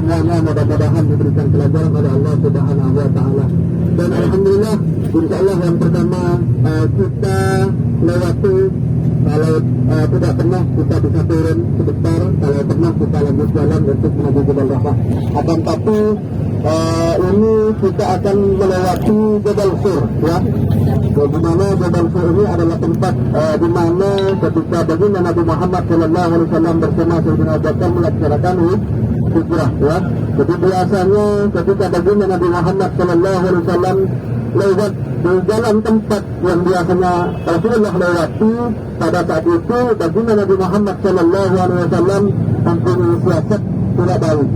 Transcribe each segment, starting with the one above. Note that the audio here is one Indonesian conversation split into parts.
semuanya mudah-mudahan diberikan pelajaran oleh Allah Subhanahu wa Ta'ala. Dan alhamdulillah, insya Allah yang pertama kita lewati. Kalau tidak pernah kita bisa turun sebentar, kalau pernah kita lanjut jalan untuk menuju Jabal Rahmah. Akan tapi ini kita akan melewati Jabal Sur, ya. Di mana Jabal Sur ini adalah tempat di mana ketika baginda Nabi Muhammad SAW bersama Sayyidina Abu Bakar melaksanakan hijrah, ya. Jadi biasanya ketika baginda Nabi Muhammad SAW lewat di jalan tempat yang biasanya Rasulullah lewati, pada saat itu baginda Nabi Muhammad SAW mempunyai siasat tidak baik.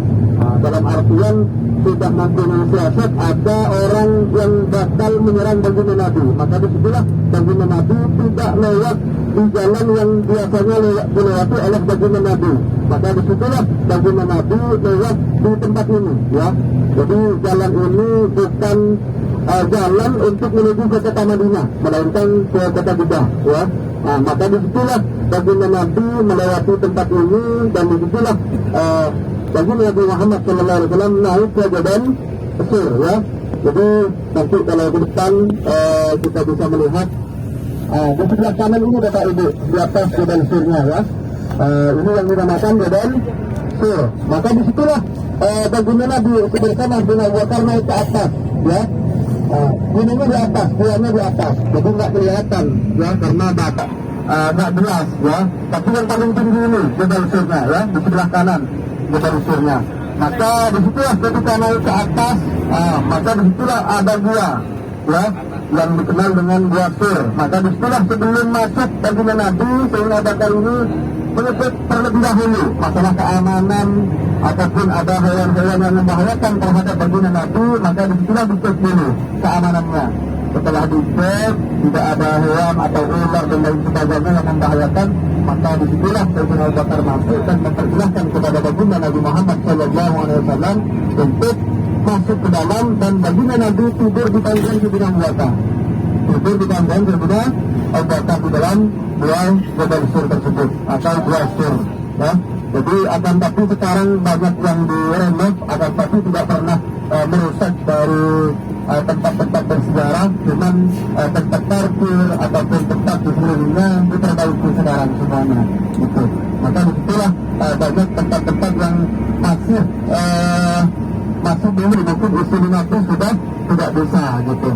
Dalam artian sudah mempunyai siasat, ada orang yang bakal menyerang baginda Nabi, maka disitulah baginda Nabi tidak lewat di jalan yang biasanya dilewati oleh baginda Nabi, maka disitulah baginda Nabi lewat di tempat ini, ya. Jadi jalan ini bukan jalan untuk menuju ke kota Madinah, melainkan ke kota Jeddah, ya. Nah, maka disitulah baginda Nabi melewati tempat ini, dan disitulah baginda Nabi Muhammad SAW naik ke Jabal Sur, ya. Jadi nanti kalau di depan kita bisa melihat di sebelah kanan ini Bapak Ibu, di atas Jabal Surnya, ya. Ini yang dinamakan Jabal Sur. Maka disitulah baginda Nabi bersama dengan Abu Bakar naik ke atas, ya. Gunungnya di atas, buahnya di atas, jadi nggak kelihatan, ya, karena nggak jelas, ya. Tapi yang paling tinggi ini Jabal Surnya, ya, di sebelah kanan Jabal Surnya. Maka disitulah ketika naik ke atas, maka disitulah ada gua, ya, yang dikenal dengan gua Sur. Maka disitulah sebelum masuk baginda Nabi Sayyidina Abu Bakar ini menyebut terlebih dahulu masalah keamanan ataupun ada hewan-hewan yang membahayakan terhadap baginda Nabi, maka disitulah dicek dulu keamanannya. Setelah dicek tidak ada hewan atau ular dan lain sebagainya yang membahayakan, maka disitulah Sayyidina Abu Bakar masuk dan mempersilahkan kepada baginda Nabi Muhammad SAW untuk masuk ke dalam, dan baginda Nabi tidur di pangkuan Sayyidina Abu Bakar. Tidur di pangkuan Sayyidina Abu Bakar di dalam buah Jabal Sur tersebut atau buah Sur, ya. Jadi akan tapi sekarang banyak yang direnov, akan tapi tidak pernah merusak dari tempat-tempat bersejarah, cuman tempat parkir ataupun tempat di sekelilingnya diperbaiki sekarang semuanya, gitu. Maka disitulah banyak tempat-tempat yang masih belum mungkin usia 50 sudah tidak bisa, gitu.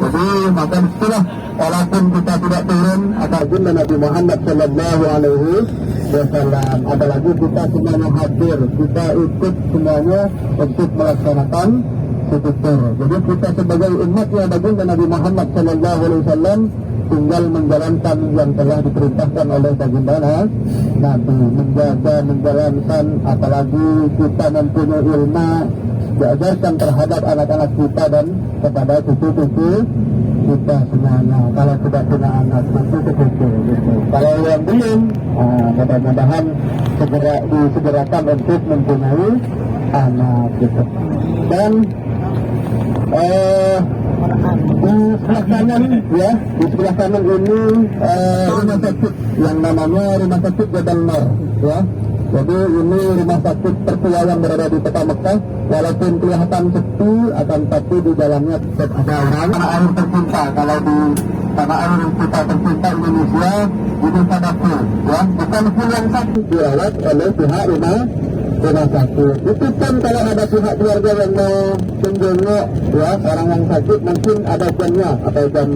Jadi maka disitulah walaupun kita tidak turun, baginda Nabi Muhammad SAW, apalagi kita semuanya hadir, kita ikut semuanya untuk melaksanakan syukur. Jadi kita sebagai umatnya baginda Nabi Muhammad SAW tinggal menjalankan yang telah diperintahkan oleh baginda Nabi, menjaga, menjalankan, apalagi kita mempunyai ilmu diajarkan terhadap anak-anak kita dan kepada cucu-cucu kita semuanya. Kalau tidak punya anak, cucu-cucu, gitu. Kalau yang belum, mudah-mudahan segera disegerakan untuk mempunyai anak, gitu. Dan di sebelah kanan, ya, di sebelah kanan ini rumah sakit yang namanya Rumah Sakit Jabal Nur, ya. Jadi ini rumah sakit tertua yang berada di kota Mekah. Walaupun kelihatan sepi, akan tapi di dalamnya tetap ada orang. Tanah air tercinta, kalau di tanah air kita tercinta Indonesia, ini pada full, ya. Bukan full yang sakit, dirawat oleh pihak rumah sakit. Itu pun kalau ada pihak keluarga yang mau menjenguk, ya, orang yang sakit, mungkin ada jamnya, atau jam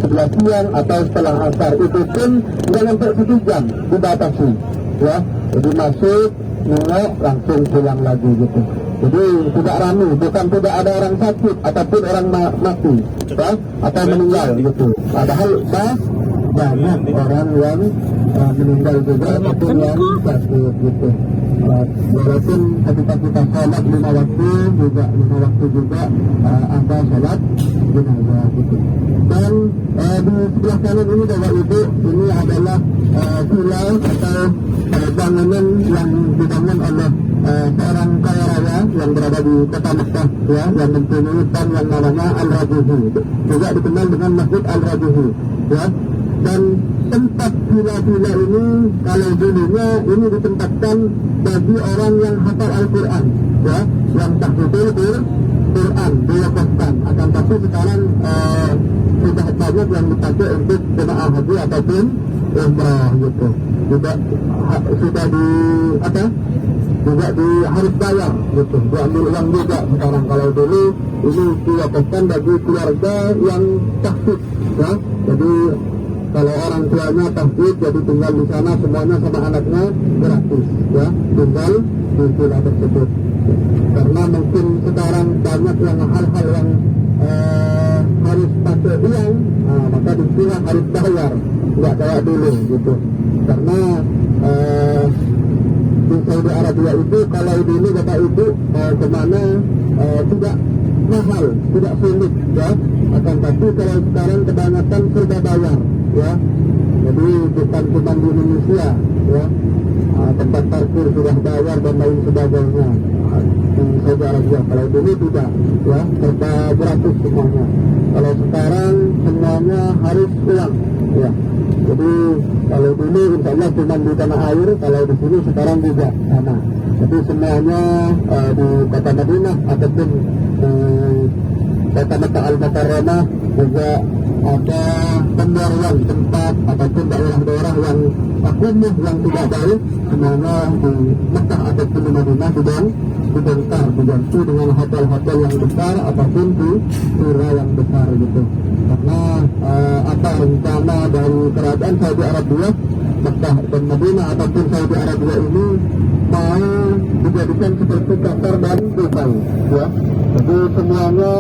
11 siang atau setelah asar. Itu pun jangan sampai 1 jam dibatasi, ya. Jadi masuk, nengok, langsung pulang lagi, gitu. Jadi tidak ramai, bukan tidak ada orang sakit ataupun orang mati, ya, atau meninggal, gitu. Padahal banyak orang yang meninggal juga ataupun yang sakit, gitu. Walaupun ketika kita sholat 5 waktu juga ada sholat jenazah, gitu. Dan di sebelah kanan ini Bapak Ibu, ini adalah villa atau bangunan yang dibangun oleh seorang kaya raya yang berada di kota Mekah, ya, yang mempunyai hutan yang namanya Al-Rajuhi, juga dikenal dengan Masjid Al-Rajuhi, ya. Dan tempat villa-villa ini kalau dulunya ini ditempatkan bagi orang yang hafal Al-Quran, ya, yang tahfidzul Quran dilokoskan. Akan tapi sekarang sudah banyak yang dipakai untuk jemaah haji ataupun umrah gitu. Juga sudah harus bayar gitu, diambil uang juga sekarang. Kalau dulu ini dilokoskan bagi keluarga yang tahfidz, ya. Jadi kalau orang tuanya tahfidz, jadi tinggal di sana semuanya sama anaknya gratis, ya, tinggal di villa tersebut. Karena mungkin sekarang banyak yang hal-hal yang harus pakai uang, maka di villa harus bayar, nggak kayak dulu gitu. Karena di Saudi Arabia itu kalau dulu Bapak Ibu kemana tidak mahal, tidak sulit, ya. Akan tapi kalau sekarang kebanyakan serba bayar, ya. Jadi bukan cuma di Indonesia, ya, tempat parkir sudah bayar dan lain sebagainya di Saudi Arabia. Kalau dulu tidak, ya, serba gratis semuanya. Kalau sekarang semuanya harus uang, ya. Jadi kalau dulu insya Allah cuma di tanah air, kalau di sini sekarang juga sama. Jadi semuanya di kota Madinah ataupun di kota Makkah Al-Mukarramah juga ada pembaruan tempat ataupun daerah-daerah yang kumuh yang tidak baik, semuanya di Makkah ataupun di Madinah dibongkar, diganti dengan hotel-hotel yang besar ataupun di pura yang besar gitu. Karena apa rencana dari kerajaan Saudi Arabia, Makkah dan Madinah ataupun Saudi Arabia ini mau dijadikan seperti Qatar dan Dubai, ya. Jadi semuanya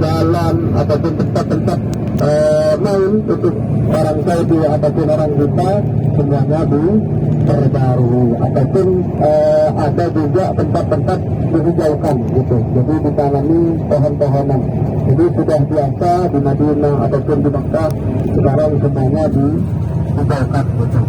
jalan ataupun tempat-tempat main untuk orang Saudi ataupun orang kita semuanya diperbarui ataupun ada juga tempat-tempat dihijaukan gitu. Jadi ditanami pohon-pohonan. Jadi sudah biasa di Madinah ataupun di Makkah, sekarang semuanya dihijaukan gitu.